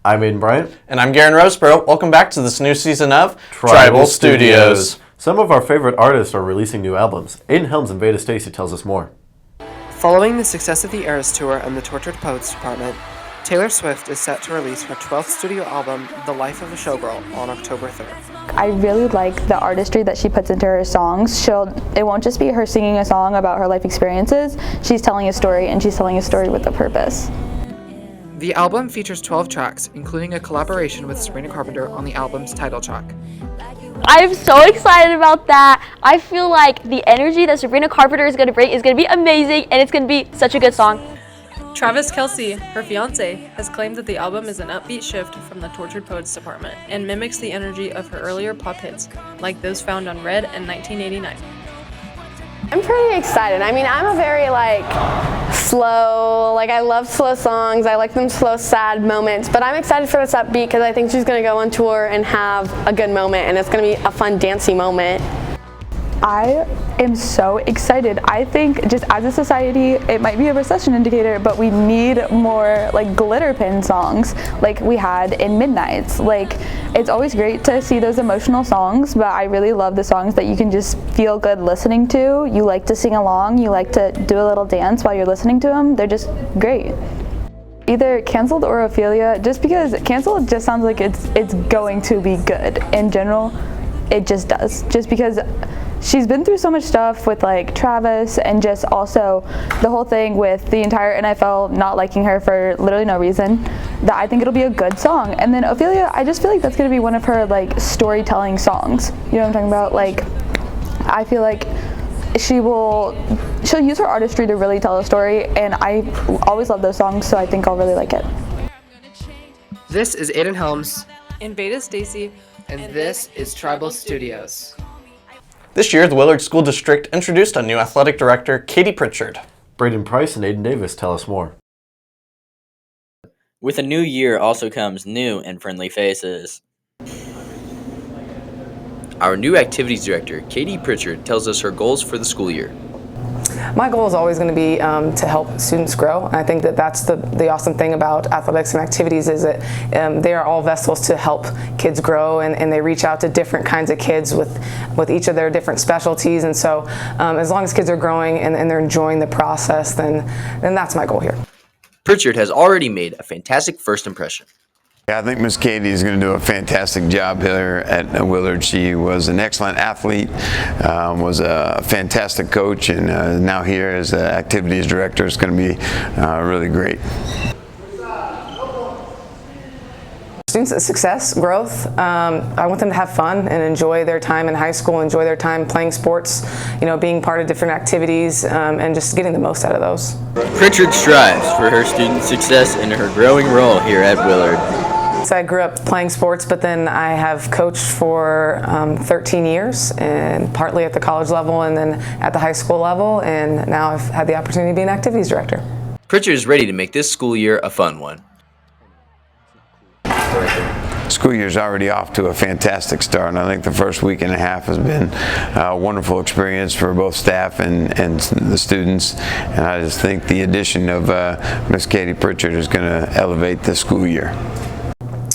I'm Aiden Bryant. And I'm Garen Roseborough. Welcome back to this new season of Tribal Studios. Some of our favorite artists are releasing new albums. Aiden Helms and Veda Stacy tells us more. Following the success of the Eras Tour and the Tortured Poets Department, Taylor Swift is set to release her 12th studio album, The Life of a Showgirl, on October 3rd. I really like the artistry that she puts into her songs. It won't just be her singing a song about her life experiences. She's telling a story, and she's telling a story with a purpose. The album features 12 tracks, including a collaboration with Sabrina Carpenter on the album's title track. I'm so excited about that. I feel like the energy that Sabrina Carpenter is going to bring is going to be amazing, and it's going to be such a good song. Travis Kelce, her fiancé, has claimed that the album is an upbeat shift from the Tortured Poets Department and mimics the energy of her earlier pop hits, like those found on Red and 1989. I'm pretty excited. I mean, I'm a very slow, I love slow songs. I like them slow, sad moments, but I'm excited for this upbeat because I think she's going to go on tour and have a good moment, and it's going to be a fun, dancey moment. I am so excited. I think just as a society, it might be a recession indicator, but we need more glitter pin songs like we had in Midnights. It's always great to see those emotional songs, but I really love the songs that you can just feel good listening to. You like to sing along, you like to do a little dance while you're listening to them. They're just great. Either Canceled or Ophelia, just because Canceled just sounds like it's going to be good. In general, it just does. Just because she's been through so much stuff with Travis, and just also the whole thing with the entire NFL not liking her for literally no reason, that I think it'll be a good song. And then Ophelia, I just feel like that's going to be one of her storytelling songs. You know what I'm talking about? I feel like she'll use her artistry to really tell a story, and I always love those songs, so I think I'll really like it. This is Aiden Helms, And Veda Stacy, and this is Tribal Studios. This year, the Willard School District introduced a new athletic director, Katie Pritchard. Braden Price and Aiden Davis tell us more. With a new year also comes new and friendly faces. Our new activities director, Katie Pritchard, tells us her goals for the school year. My goal is always going to be to help students grow. And I think that that's the awesome thing about athletics and activities is that they are all vessels to help kids grow, and they reach out to different kinds of kids with each of their different specialties. And so as long as kids are growing and they're enjoying the process, then that's my goal here. Pritchard has already made a fantastic first impression. Yeah, I think Miss Katie is going to do a fantastic job here at Willard. She was an excellent athlete, was a fantastic coach, and now here as the activities director is going to be really great. Students' success, growth, I want them to have fun and enjoy their time in high school, enjoy their time playing sports, being part of different activities, and just getting the most out of those. Pritchard strives for her student success in her growing role here at Willard. So I grew up playing sports, but then I have coached for 13 years, and partly at the college level and then at the high school level, and now I've had the opportunity to be an activities director. Pritchard is ready to make this school year a fun one. School year's already off to a fantastic start, and I think the first week and a half has been a wonderful experience for both staff and the students. And I just think the addition of Miss Katie Pritchard is going to elevate the school year.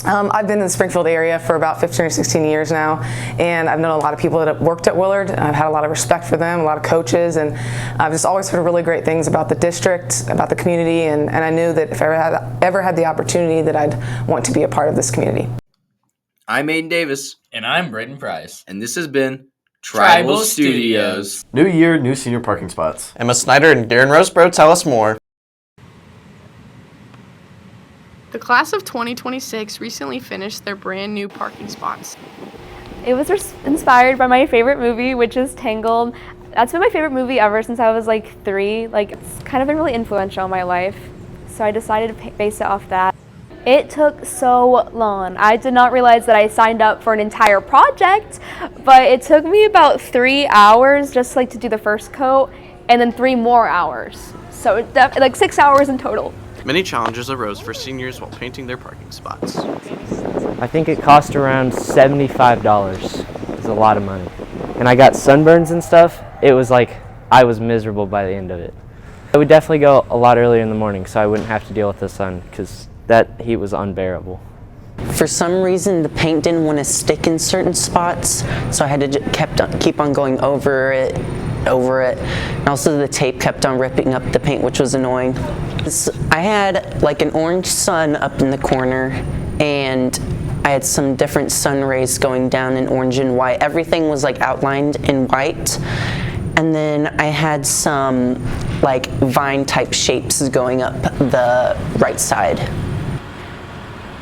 I've been in the Springfield area for about 15 or 16 years now, and I've known a lot of people that have worked at Willard. I've had a lot of respect for them, a lot of coaches, and I've just always heard really great things about the district, about the community, and I knew that if I ever had the opportunity that I'd want to be a part of this community. I'm Aiden Davis. And I'm Braden Price. And this has been Tribal Studios. New year, new senior parking spots. Emma Snyder and Garen Roseborough tell us more. The class of 2026 recently finished their brand new parking spots. It was inspired by my favorite movie, which is Tangled. That's been my favorite movie ever since I was 3. It's kind of been really influential in my life, so I decided to base it off that. It took so long. I did not realize that I signed up for an entire project, but it took me about 3 hours just to do the first coat, and then 3 more hours. So 6 hours in total. Many challenges arose for seniors while painting their parking spots. I think it cost around $75. It's a lot of money. And I got sunburns and stuff. It was I was miserable by the end of it. I would definitely go a lot earlier in the morning so I wouldn't have to deal with the sun, because that heat was unbearable. for some reason the paint didn't want to stick in certain spots, so I had to keep on going over it. And also the tape kept on ripping up the paint, which was annoying. I had like an orange sun up in the corner, and I had some different sun rays going down in orange and white. Everything was like outlined in white. And then I had some like vine type shapes going up the right side.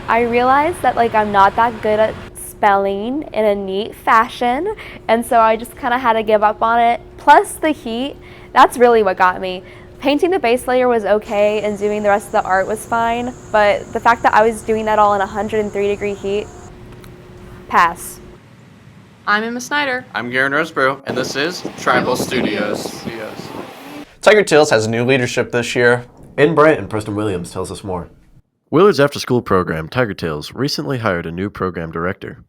I realized that like I'm not that good at spelling in a neat fashion, and so I just kind of had to give up on it. Plus the heat, that's really what got me. Painting the base layer was okay and doing the rest of the art was fine, but the fact that I was doing that all in 103-degree heat, pass. I'm Emma Snyder. I'm Garen Roseborough, and this is Tribal Studios. Tiger Tails has new leadership this year. In Brighton, Preston Williams tells us more. Willard's after-school program, Tiger Tails, recently hired a new program director.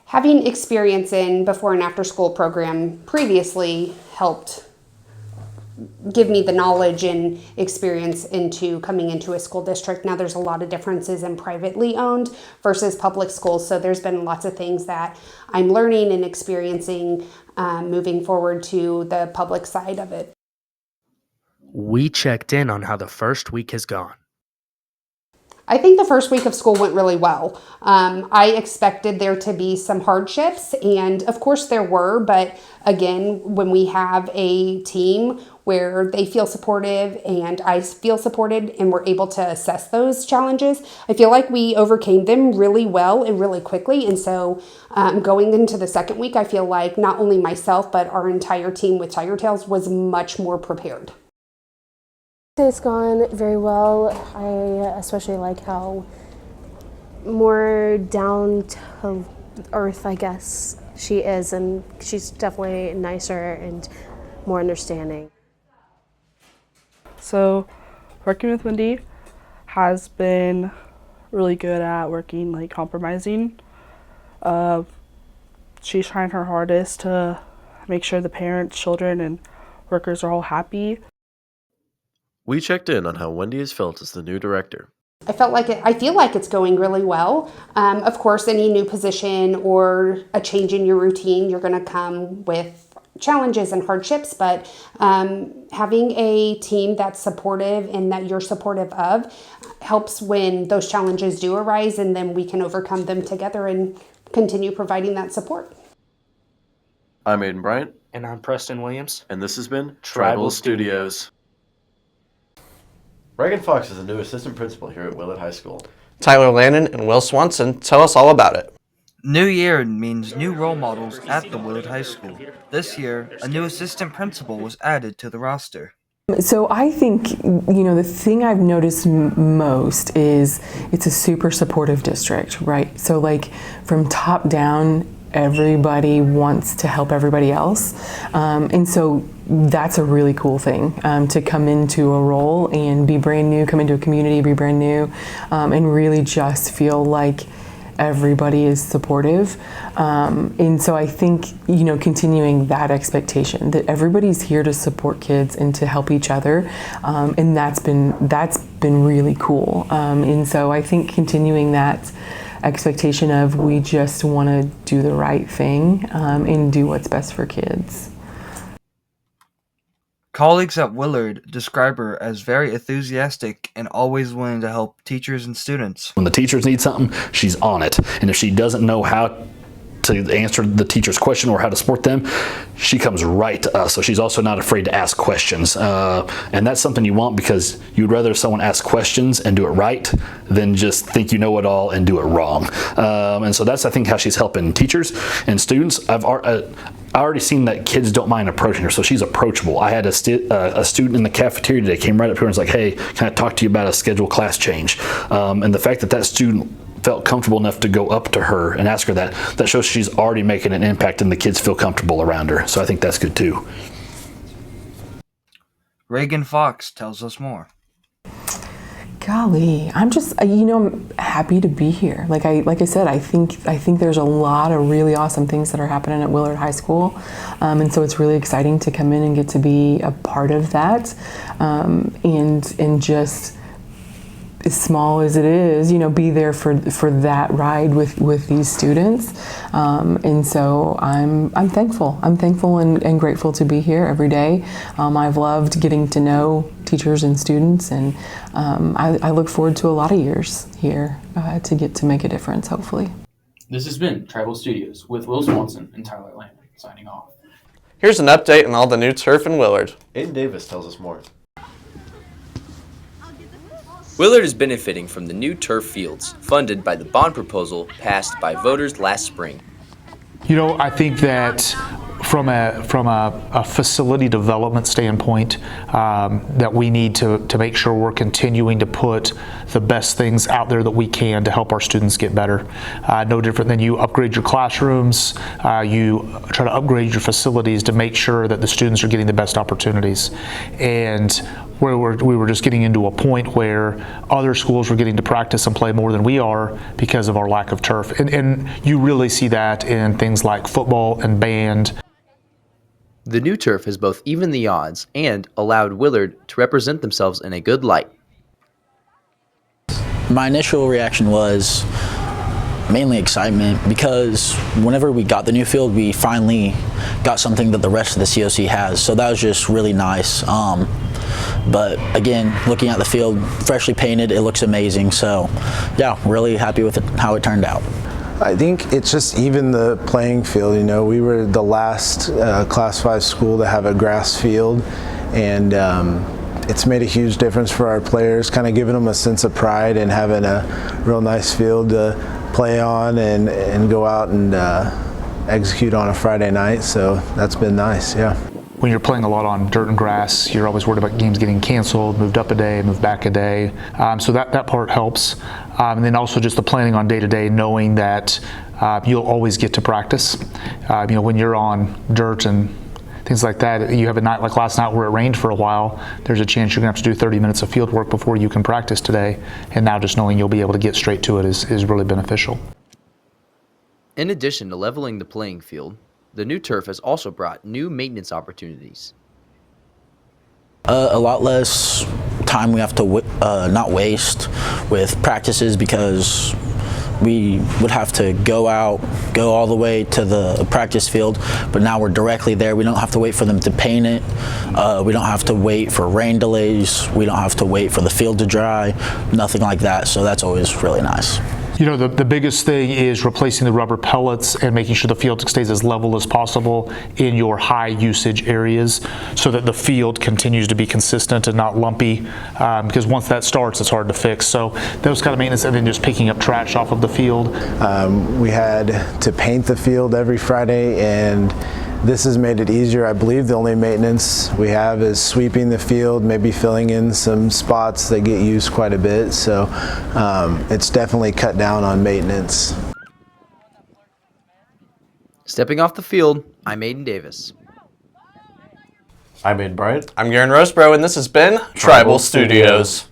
Having experience in before and after school program previously helped give me the knowledge and experience into coming into a school district. Now there's a lot of differences in privately owned versus public schools, so there's been lots of things that I'm learning and experiencing moving forward to the public side of it. We checked in on how the first week has gone. I think the first week of school went really well. I expected there to be some hardships, and of course there were, but again, when we have a team where they feel supportive and I feel supported and we're able to assess those challenges, I feel like we overcame them really well and really quickly. And so going into the second week, I feel like not only myself, but our entire team with Tiger Tails was much more prepared. It's gone very well. I especially like how more down to earth, I guess, she is, and she's definitely nicer and more understanding. So working with Wendy has been really good at working, like compromising. She's trying her hardest to make sure the parents, children, and workers are all happy. We checked in on how Wendy has felt as the new director. I feel like it's going really well. Of course, any new position or a change in your routine, you're going to come with challenges and hardships, but having a team that's supportive and that you're supportive of helps when those challenges do arise, and then we can overcome them together and continue providing that support. I'm Aiden Bryant. And I'm Preston Williams. And this has been Tribal Studios. Reagan Fox is the new assistant principal here at Willard High School. Tyler Lannon and Will Swanson tell us all about it. New year means new role models at the Willard High School. This year, a new assistant principal was added to the roster. So I think, the thing I've noticed most is it's a super supportive district, right? So like from top down, everybody wants to help everybody else. And so that's a really cool thing, to come into a role and be brand new, come into a community, be brand new, and really just feel like everybody is supportive. And so I think, continuing that expectation that everybody's here to support kids and to help each other. And that's been really cool. And so I think continuing that expectation of we just want to do the right thing and do what's best for kids. Colleagues at Willard describe her as very enthusiastic and always willing to help teachers and students. When the teachers need something, she's on it. And if she doesn't know how to answer the teacher's question or how to support them, she comes right to us. So she's also not afraid to ask questions. And that's something you want, because you'd rather someone ask questions and do it right than just think you know it all and do it wrong. And so that's, I think, how she's helping teachers and students. I've already seen that kids don't mind approaching her, so she's approachable. I had a student in the cafeteria today came right up here and was like, "Hey, can I talk to you about a scheduled class change?" And the fact that student felt comfortable enough to go up to her and ask her that shows she's already making an impact and the kids feel comfortable around her. So I think that's good too. Reagan Fox tells us more. Golly, I'm just, I'm happy to be here. Like I said, I think there's a lot of really awesome things that are happening at Willard High School, and so it's really exciting to come in and get to be a part of that, and just as small as it is, be there for that ride with these students. And so I'm thankful. I'm thankful and grateful to be here every day. I've loved getting to know teachers and students, and I look forward to a lot of years here to get to make a difference, hopefully. This has been Tribal Studios with Will Swanson and Tyler Lamb signing off. Here's an update on all the new turf in Willard. Aiden Davis tells us more. Willard is benefiting from the new turf fields, funded by the bond proposal passed by voters last spring. I think that from a facility development standpoint, that we need to make sure we're continuing to put the best things out there that we can to help our students get better. No different than you upgrade your classrooms, you try to upgrade your facilities to make sure that the students are getting the best opportunities. And where we were just getting into a point where other schools were getting to practice and play more than we are because of our lack of turf. And you really see that in things like football and band. The new turf has both evened the odds and allowed Willard to represent themselves in a good light. My initial reaction was mainly excitement, because whenever we got the new field, we finally got something that the rest of the COC has. So that was just really nice. But again, looking at the field, freshly painted, it looks amazing. So yeah, really happy with how it turned out. I think it's just even the playing field. We were the last Class 5 school to have a grass field, and it's made a huge difference for our players, kind of giving them a sense of pride and having a real nice field to play on and go out and execute on a Friday night. So that's been nice, yeah. When you're playing a lot on dirt and grass, you're always worried about games getting canceled, moved up a day, moved back a day. So that part helps. And then also just the planning on day-to-day, knowing that you'll always get to practice. When you're on dirt and things like that, you have a night like last night where it rained for a while, there's a chance you're going to have to do 30 minutes of field work before you can practice today. And now just knowing you'll be able to get straight to it is really beneficial. In addition to leveling the playing field, the new turf has also brought new maintenance opportunities. A lot less time we have to not waste with practices, because we would have to go all the way to the practice field, but now we're directly there. We don't have to wait for them to paint it. We don't have to wait for rain delays. We don't have to wait for the field to dry, nothing like that. So that's always really nice. The biggest thing is replacing the rubber pellets and making sure the field stays as level as possible in your high usage areas, so that the field continues to be consistent and not lumpy, because once that starts, it's hard to fix. So those kind of maintenance, and then just picking up trash off of the field. We had to paint the field every Friday, and this has made it easier. I believe the only maintenance we have is sweeping the field, maybe filling in some spots that get used quite a bit. So it's definitely cut down on maintenance. Stepping off the field, I'm Aiden Davis. I'm Aiden Bryant. I'm Garen Roseborough, and this has been Tribal Studios.